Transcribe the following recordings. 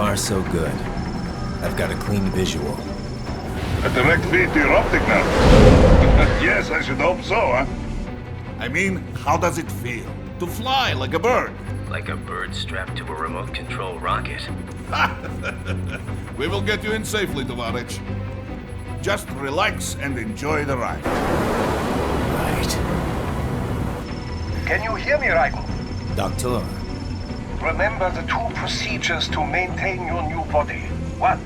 far, so good. I've got a clean visual. A direct feed to your optic nerve. Yes, I should hope so, huh? I mean, how does it feel? To fly like a bird? Like a bird strapped to a remote control rocket. We will get you in safely, Tovarich. Just relax and enjoy the ride. Right. Can you hear me, Raiko? Doctor. Remember the 2 procedures to maintain your new body. 1.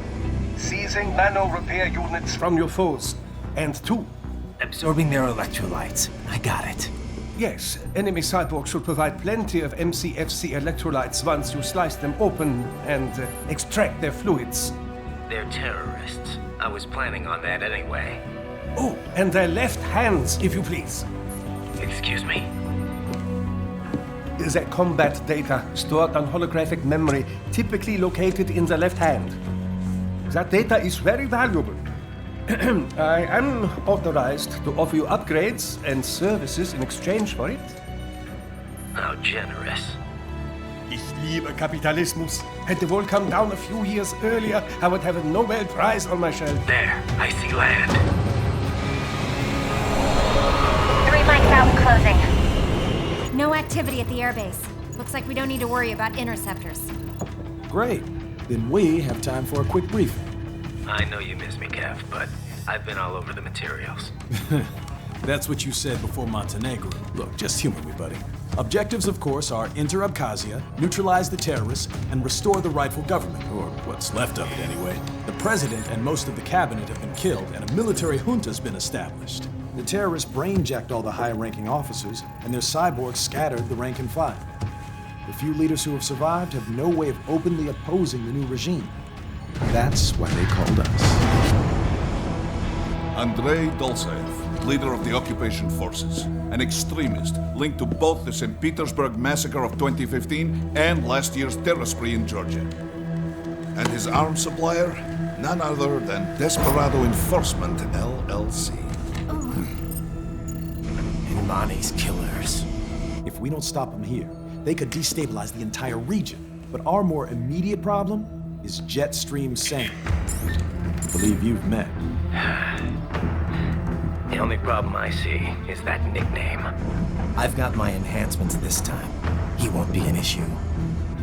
Seizing nano repair units from your foes. And 2. Absorbing their electrolytes. I got it. Yes, enemy cyborgs should provide plenty of MCFC electrolytes once you slice them open and extract their fluids. They're terrorists. I was planning on that anyway. Oh, and their left hands, if you please. Excuse me? The combat data stored on holographic memory, typically located in the left hand. That data is very valuable. I am authorized to offer you upgrades and services in exchange for it. How generous. Ich liebe Kapitalismus. Had the wall come down a few years earlier, I would have a Nobel Prize on my shelf. There, I see land. 3 mics out and closing. No activity at the airbase. Looks like we don't need to worry about interceptors. Great. Then we have time for a quick briefing. I know you miss me, Kev, but I've been all over the materials. That's what you said before Montenegro. Look, just humor me, buddy. Objectives, of course, are enter Abkhazia, neutralize the terrorists, and restore the rightful government, or what's left of it anyway. The president and most of the cabinet have been killed, and a military junta's been established. The terrorists brain-jacked all the high-ranking officers, and their cyborgs scattered the rank and file. The few leaders who have survived have no way of openly opposing the new regime. That's why they called us. Andrei Dolzaev, leader of the occupation forces, an extremist linked to both the St. Petersburg massacre of 2015 and last year's terror spree in Georgia. And his arms supplier, none other than Desperado Enforcement, LLC. Imani's killers. If we don't stop them here, they could destabilize the entire region. But our more immediate problem is Jetstream Sam. I believe you've met. The only problem I see is that nickname. I've got my enhancements this time. He won't be an issue.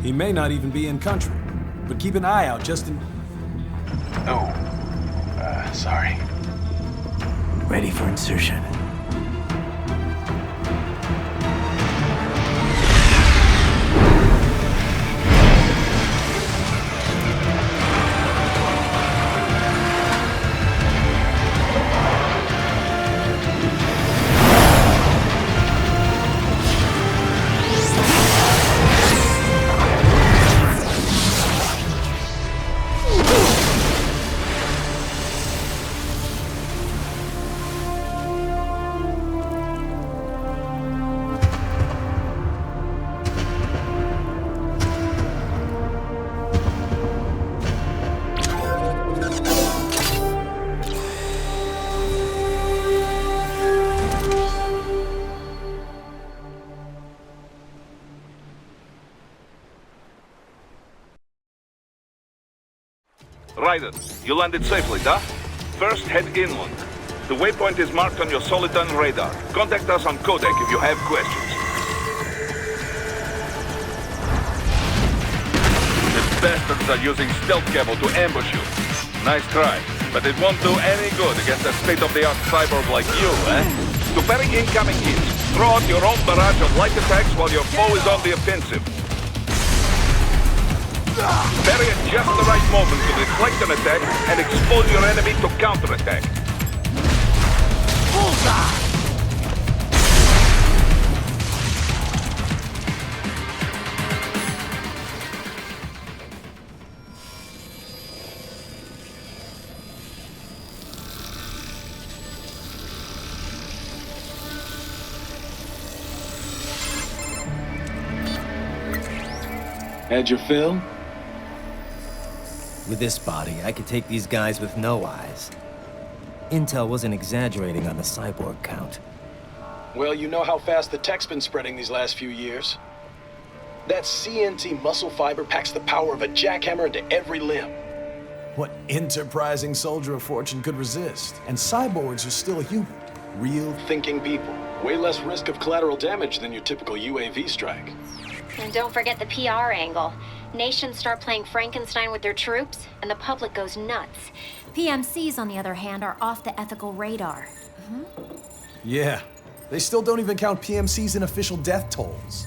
He may not even be in country, but keep an eye out just in... Sorry. Ready for insertion. Ryder, you landed safely, da? First, head inland. The waypoint is marked on your Soliton radar. Contact us on Codec if you have questions. The bastards are using stealth cable to ambush you. Nice try, but it won't do any good against a state-of-the-art cyborg like you, eh? To parry incoming hits, throw out your own barrage of light attacks while your foe is on the offensive. Parry at just the right moment to deflect an attack and expose your enemy to counterattack. Bullseye! Had your fill? With this body, I could take these guys with no eyes. Intel wasn't exaggerating on the cyborg count. Well, you know how fast the tech's been spreading these last few years. That CNC muscle fiber packs the power of a jackhammer into every limb. What enterprising soldier of fortune could resist? And cyborgs are still human. Real Thinking people. Way less risk of collateral damage than your typical UAV strike. And don't forget the PR angle. Nations start playing Frankenstein with their troops, and the public goes nuts. PMCs, on the other hand, are off the ethical radar. Yeah, they still don't even count PMCs in official death tolls.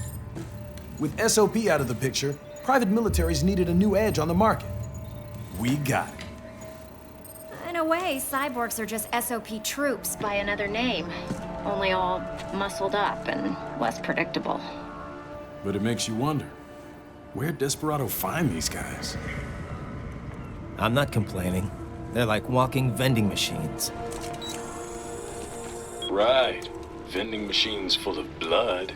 With SOP out of the picture, private militaries needed a new edge on the market. We got it. In a way, cyborgs are just SOP troops by another name. Only all muscled up and less predictable. But it makes you wonder, where'd Desperado find these guys? I'm not complaining. They're like walking vending machines. Right. Vending machines full of blood.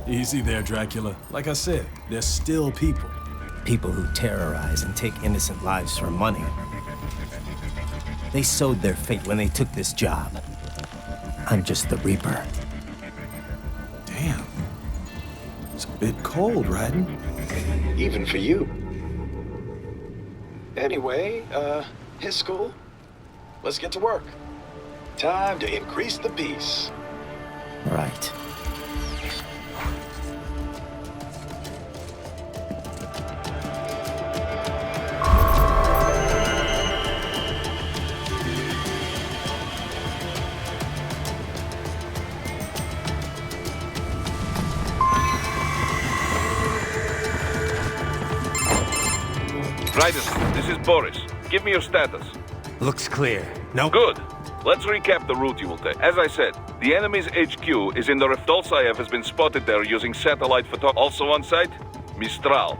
Easy there, Dracula. Like I said, they're still people. People who terrorize and take innocent lives for money. They sowed their fate when they took this job. I'm just the Reaper. Damn. It's a bit cold, Raiden. Even for you. Anyway, his school. Let's get to work. Time to increase the peace. Right. Raiden, this is Boris. Give me your status. Looks clear. No? Good. Let's recap the route you will take. As I said, the enemy's HQ is in the rift. Dolsaev has been spotted there using satellite photo. Also on site, Mistral.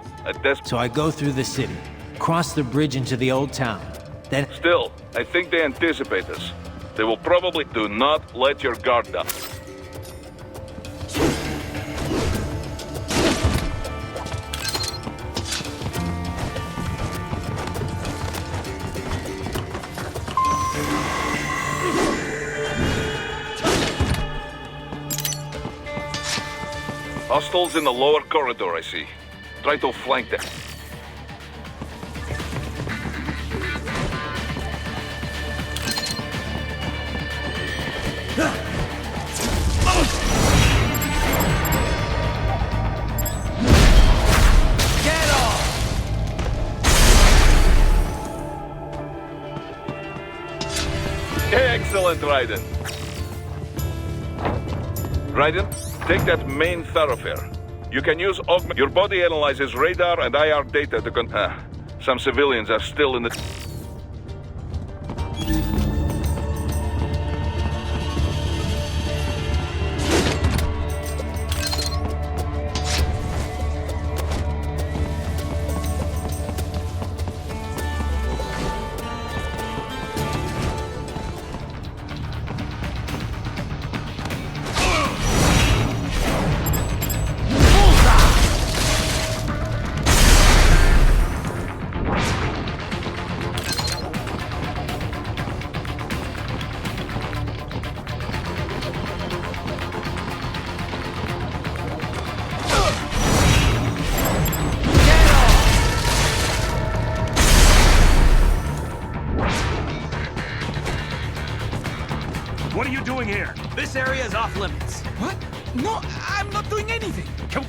So I go through the city, cross the bridge into the old town. Then... Still, I think they anticipate us. They will probably do not let your guard down. Hostiles in the lower corridor, I see. Try to flank them. Get off! Excellent, Raiden. Raiden, take that main thoroughfare. You can use your body analyzes radar and IR data to some civilians are still in the... What are you doing here? This area is off limits. What? No, I'm not doing anything. Come.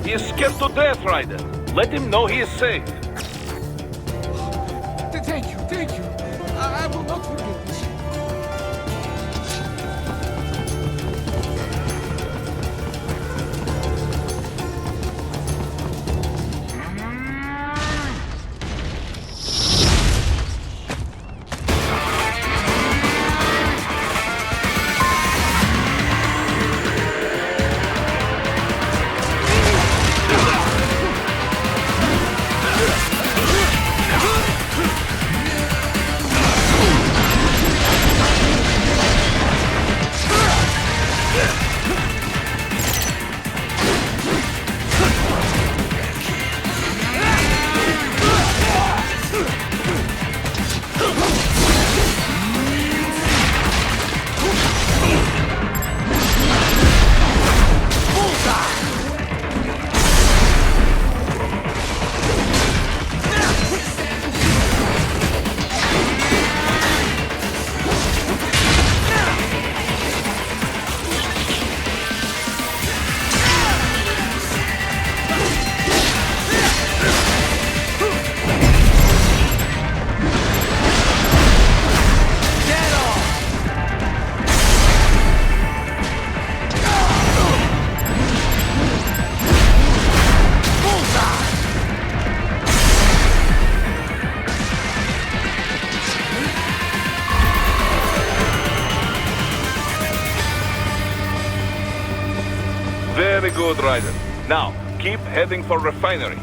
He is scared to death, Raiden. Let him know he is safe. Thank you. I will not forget this. Very good, Raiden. Now, keep heading for refinery.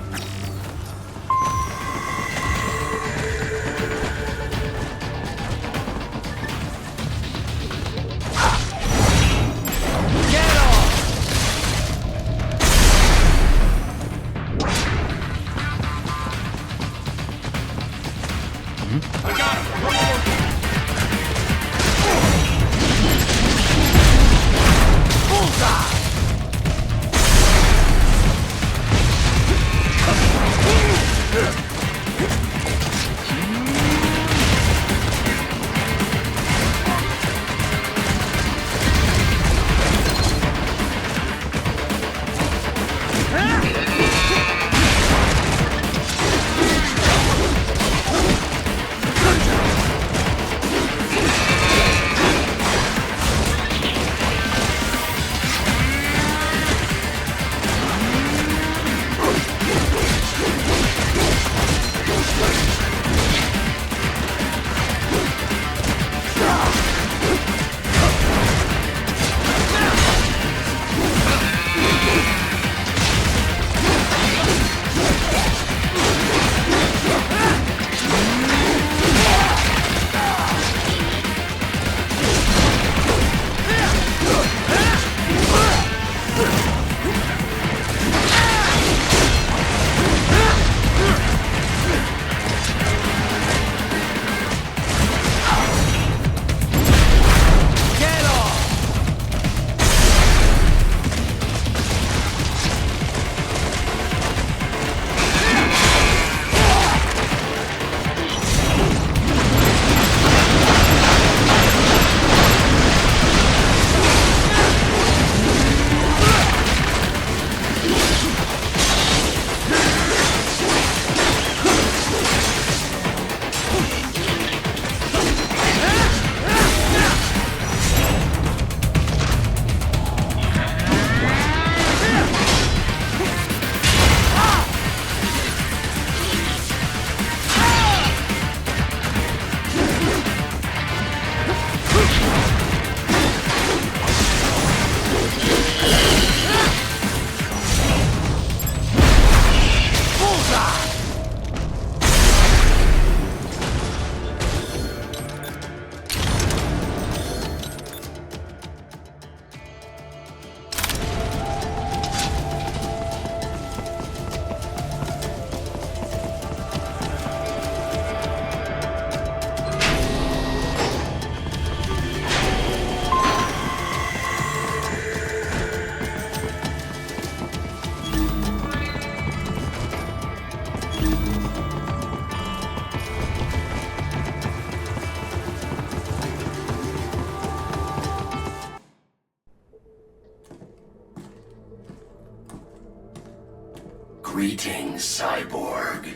Greetings, cyborg.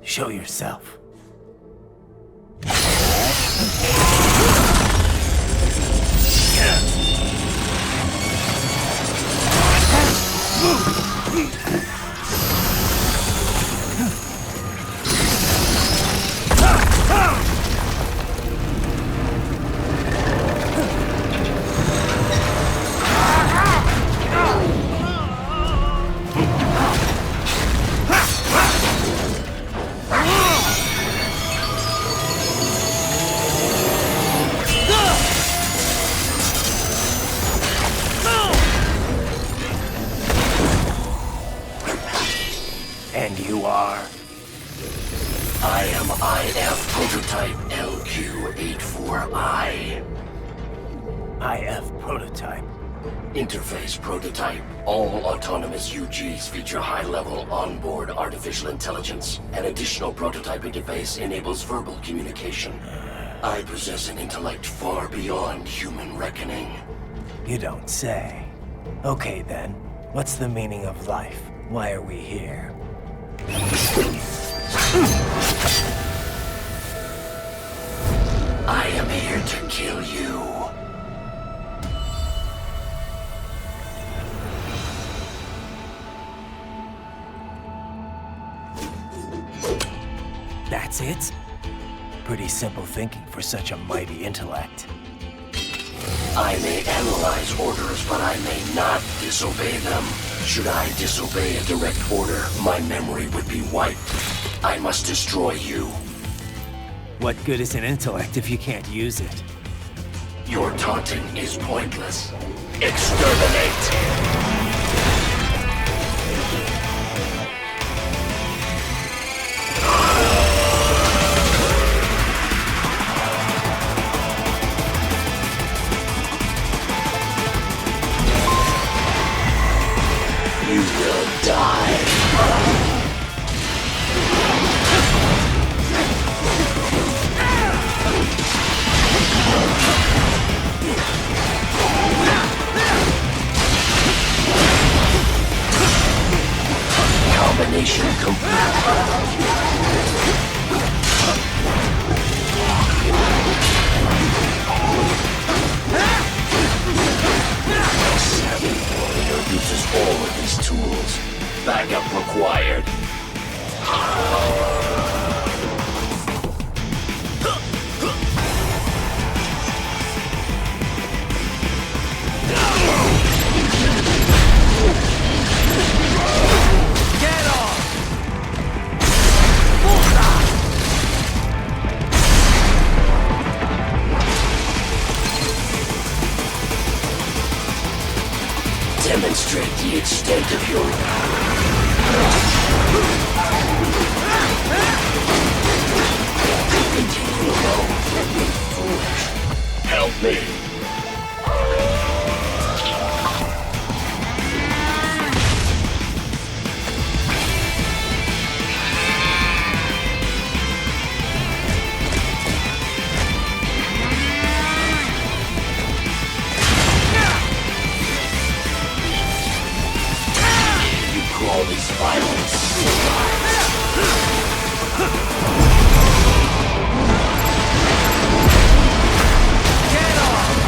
Show yourself. And you are? I am IF Prototype LQ84I. IF Prototype. Interface Prototype. All autonomous UGs feature high-level onboard artificial intelligence. An additional prototype interface enables verbal communication. I possess an intellect far beyond human reckoning. You don't say. Okay then, what's the meaning of life? Why are we here? I am here to kill you. That's it? Pretty simple thinking for such a mighty intellect. I may analyze orders, but I may not disobey them. Should I disobey a direct order, my memory would be wiped. I must destroy you. What good is an intellect if you can't use it? Your taunting is pointless. Exterminate! You will die. Combination complete. Savvy warrior uses all of his tools. Backup required. Get off! Demonstrate the extent of your... Continue alone. Foolish. Help me. All this violence. Get off!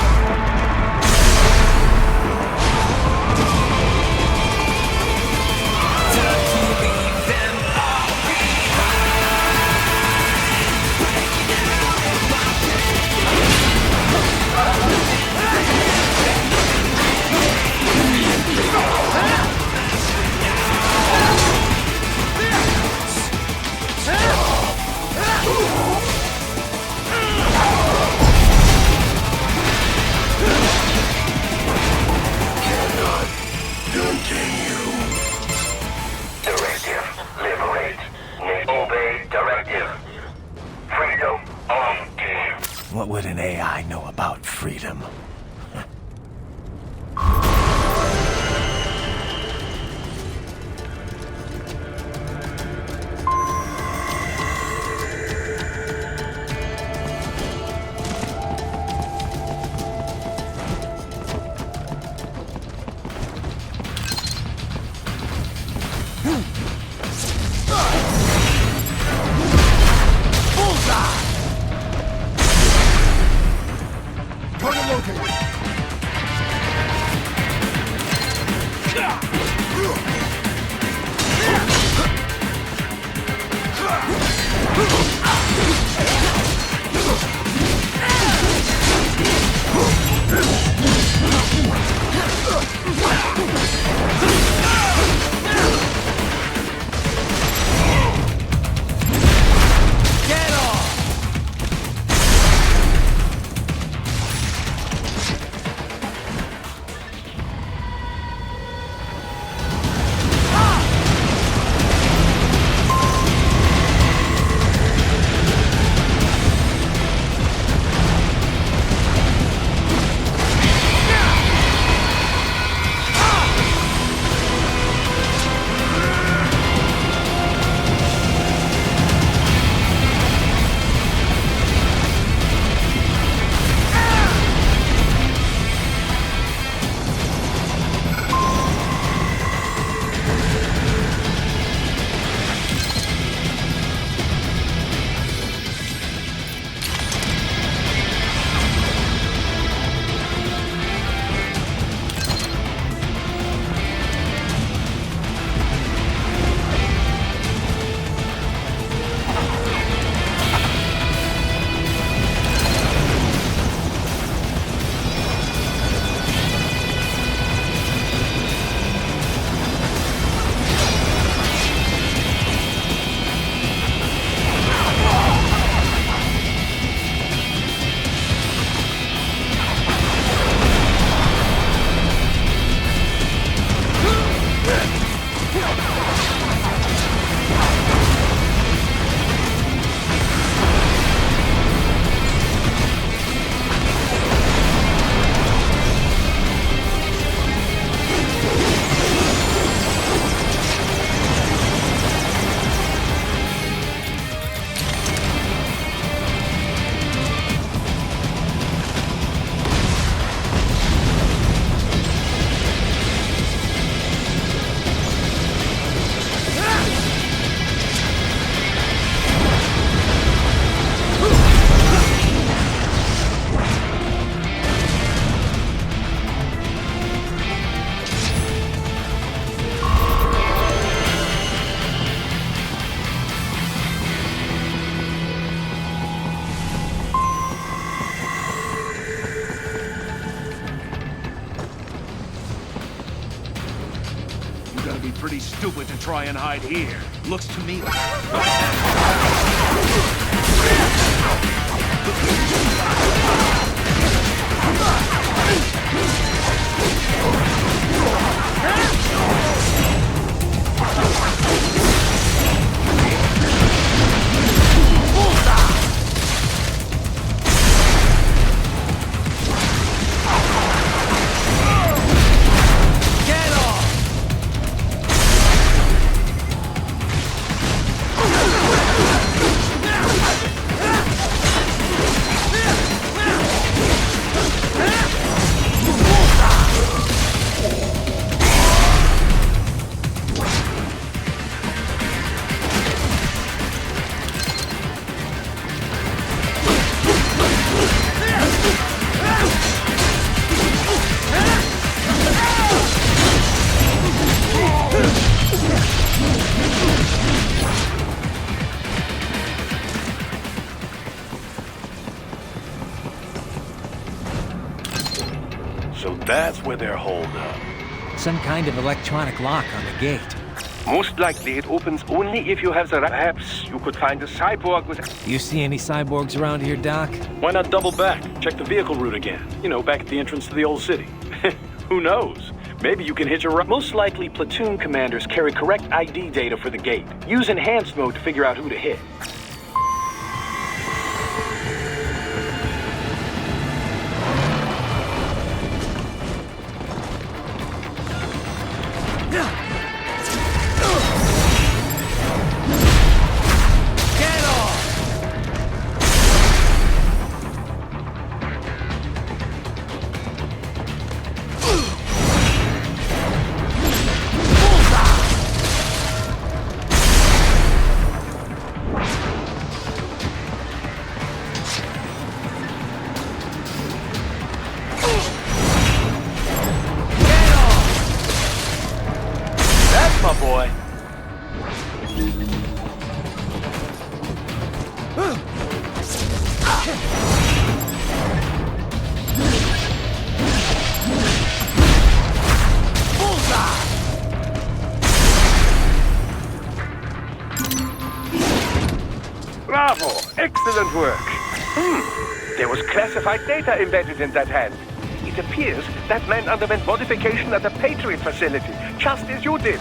be pretty stupid to try and hide here. Looks to me So that's where they're holed up. Some kind of electronic lock on the gate. Most likely it opens only if you have the... Perhaps you could find a cyborg with... You see any cyborgs around here, Doc? Why not double back? Check the vehicle route again. You know, back at the entrance to the old city. Who knows? Maybe you can hitch a ride. Most likely, platoon commanders carry correct ID data for the gate. Use enhanced mode to figure out who to hit. My boy. Bravo! Excellent work. There was classified data embedded in that hand. It appears that man underwent modification at the Patriot facility, just as you did.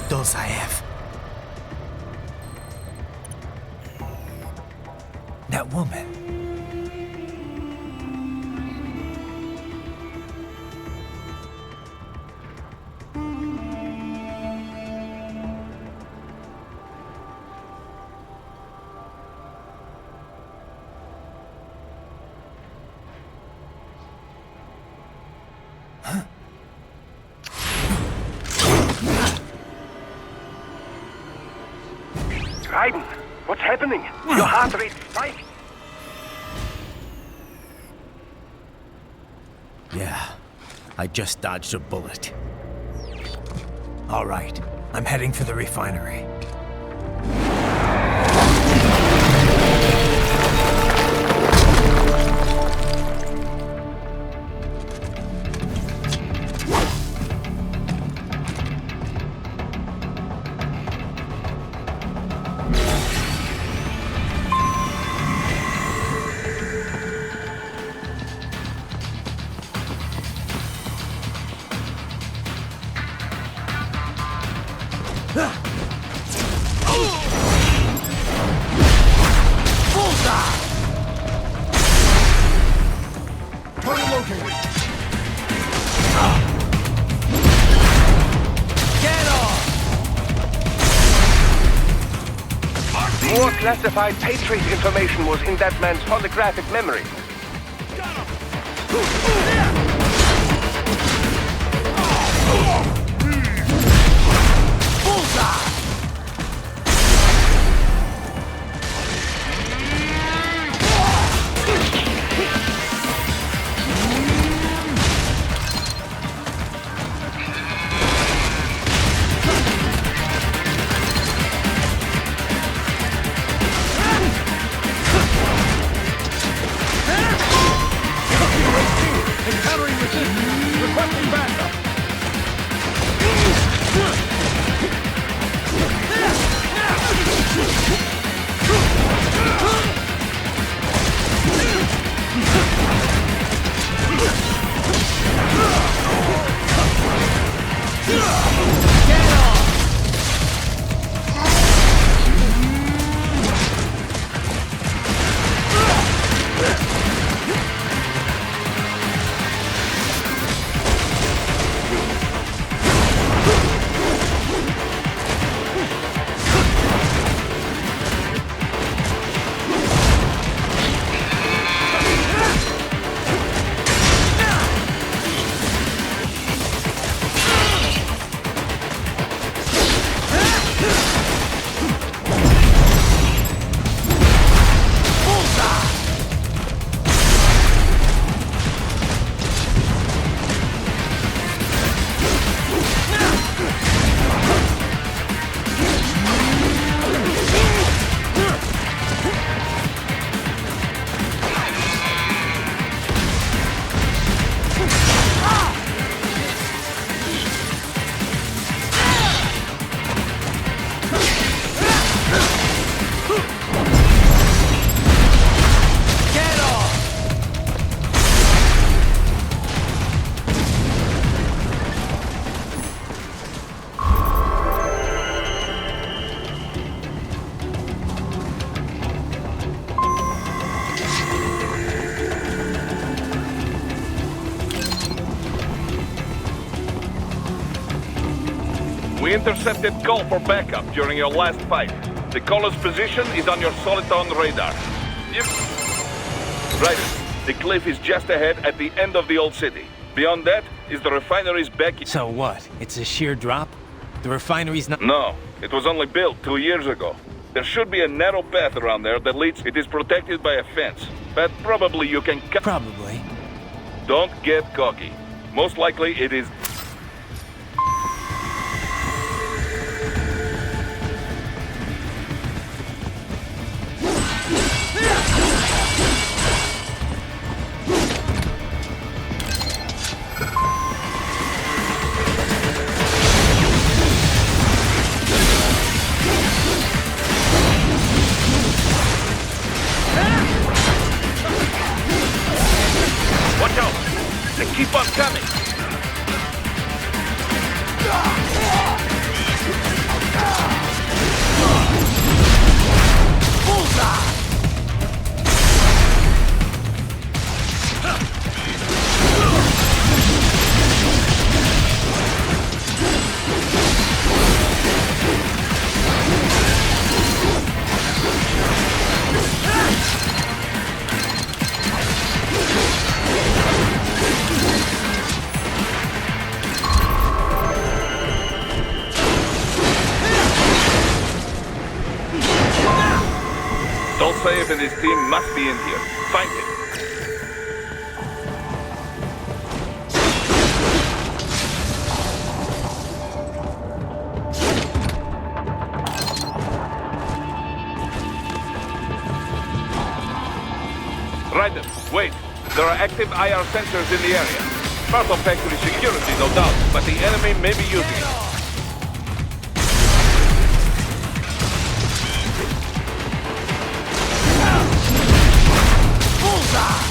Those I have. That woman. Raiden, what's happening? Your heart rate spiked. Yeah, I just dodged a bullet. All right, I'm heading for the refinery. More classified Patriot information was in that man's holographic memory. Encountering resistance. Requesting backup. We intercepted call for backup during your last fight. The caller's position is on your Soliton radar. Right. The cliff is just ahead at the end of the old city. Beyond that is the refinery's back. So what? It's a sheer drop? The refinery's not... No, it was only built 2 years ago. There should be a narrow path around there that leads... It is protected by a fence, but probably you can... Probably. Don't get cocky. Most likely it is... Watch out! They keep on coming! team must be in here. Find it. Ryder, wait. There are active IR sensors in the area. Part of factory security, no doubt, but the enemy may be using it. Bullseye!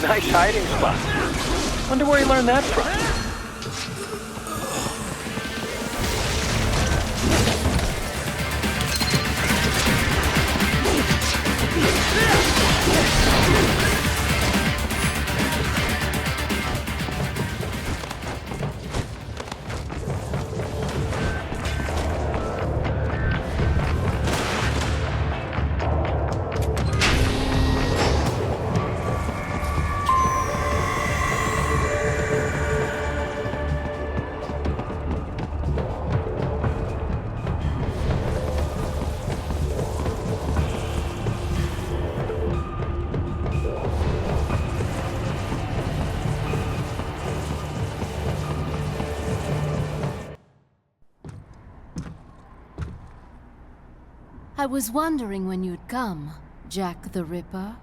Nice hiding spot. Wonder where he learned that from. I was wondering when you'd come, Jack the Ripper.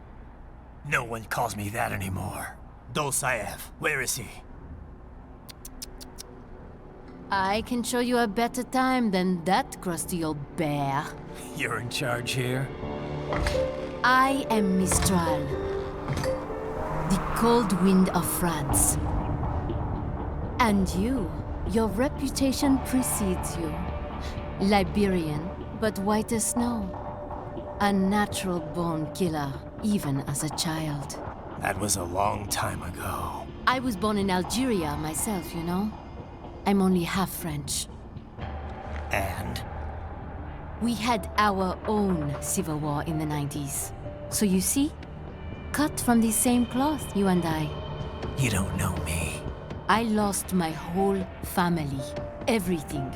No one calls me that anymore. Dosaev, where is he? I can show you a better time than that crusty old bear. You're in charge here? I am Mistral, the cold wind of France. And your reputation precedes you. Liberian, but white as snow. A natural-born killer, even as a child. That was a long time ago. I was born in Algeria myself, you know? I'm only half French. And? We had our own civil war in the 90s. So you see? Cut from the same cloth, you and I. You don't know me. I lost my whole family. Everything.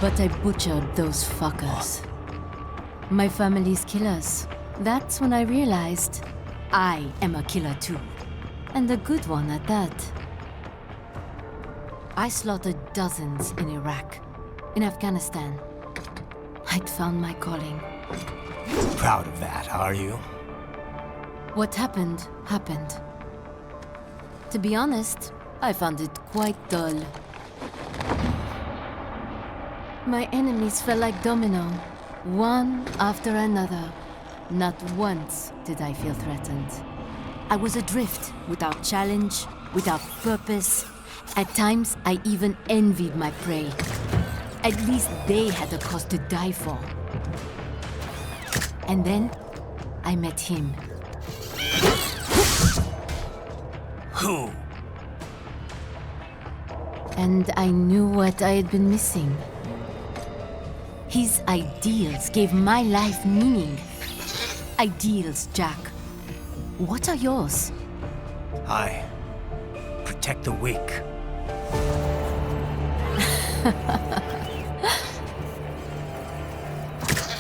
But I butchered those fuckers. My family's killers. That's when I realized I am a killer too. And a good one at that. I slaughtered dozens in Iraq, in Afghanistan. I'd found my calling. Proud of that, are you? What happened, happened. To be honest, I found it quite dull. My enemies fell like domino, one after another. Not once did I feel threatened. I was adrift, without challenge, without purpose. At times, I even envied my prey. At least they had a cause to die for. And then, I met him. Who? And I knew what I had been missing. His ideals gave my life meaning. Ideals, Jack. What are yours? I protect the weak.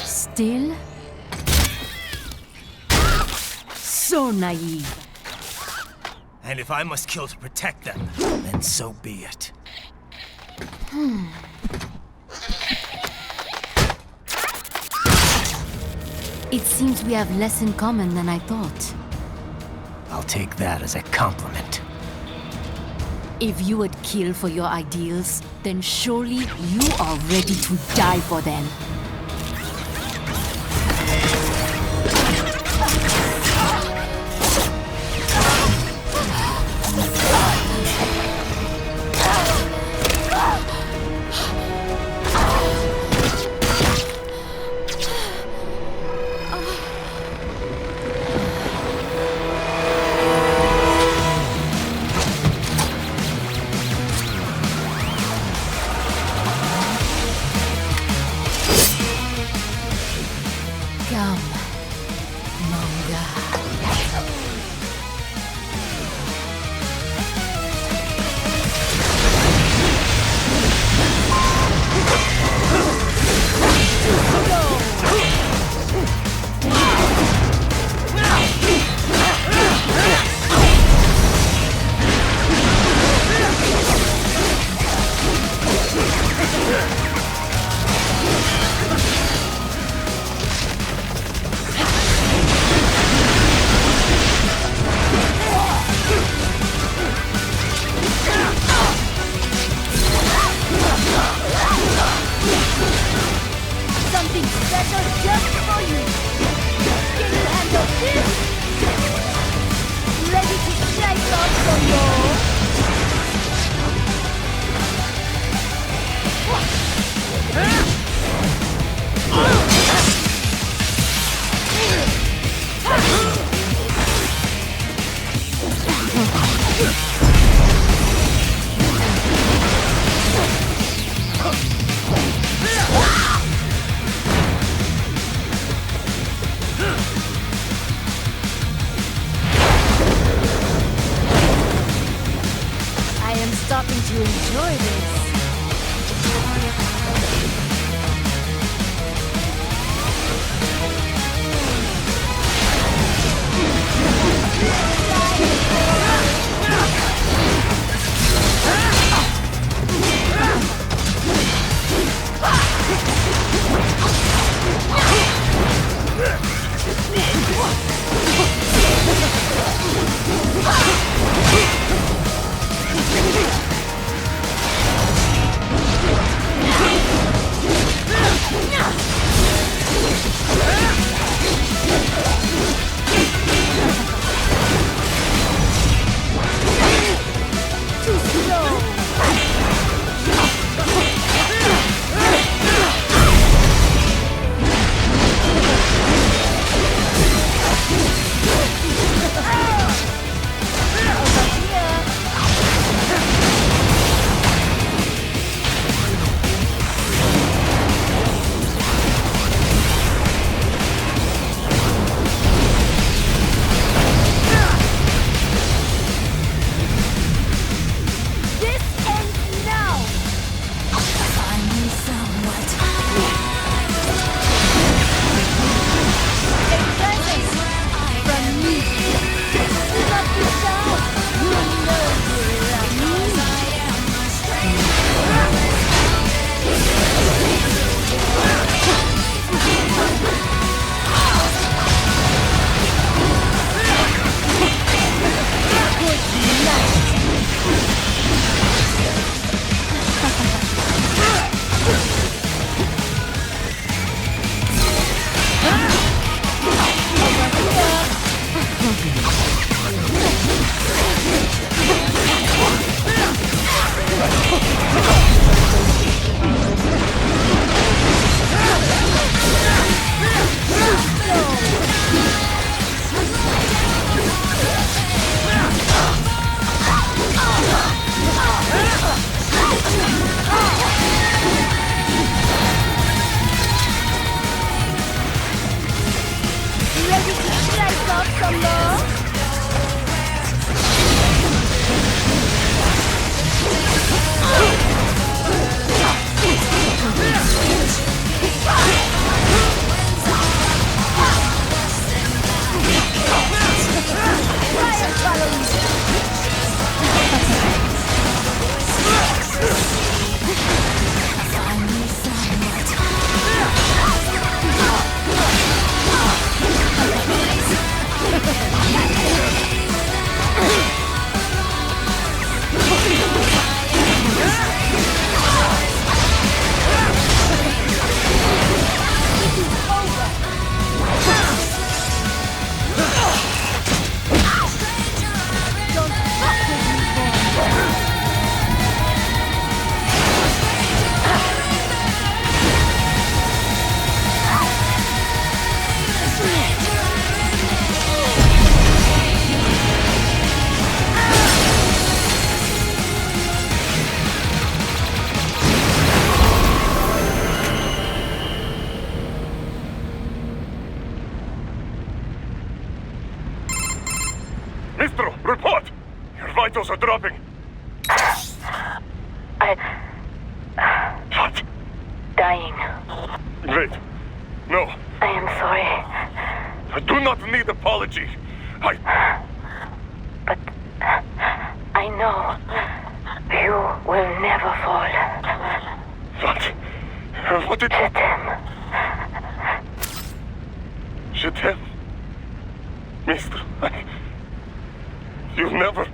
Still? So naive. And if I must kill to protect them, then so be it. It seems we have less in common than I thought. I'll take that as a compliment. If you would kill for your ideals, then surely you are ready to die for them. Starting to enjoy this. some more? Mistro, report! Your vitals are dropping. What? Dying. Wait. No. I am sorry. I do not need apology. But I know you will never fall. What did... Je t'aime. Mister, you never...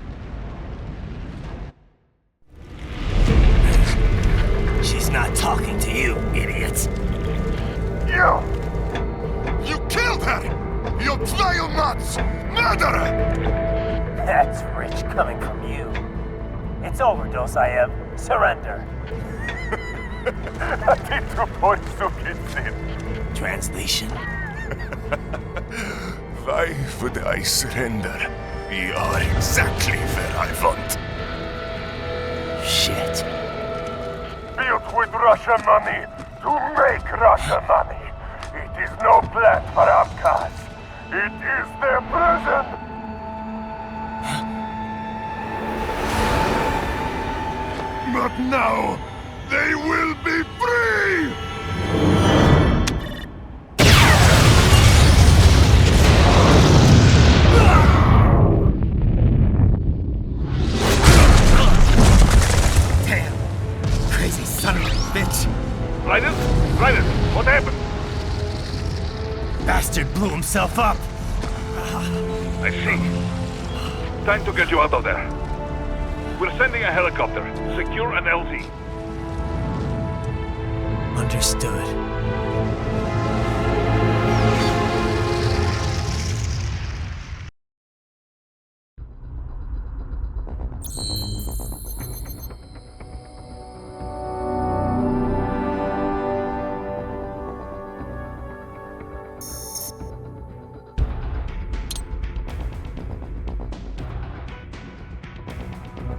She's not talking to you, idiot. You killed her! You vile nuts! Murderer! That's rich coming from you. It's overdose, I am. Surrender. Translation? Why would I surrender? You are exactly where I want. Shit. Built with Russian money to make Russian money. It is no plan for outcasts. It is their prison. But now, they will be free! Damn! Crazy son of a bitch! Raiden? Raiden, what happened? Bastard blew himself up! I see. Time to get you out of there. We're sending a helicopter. Secure an LZ. Understood.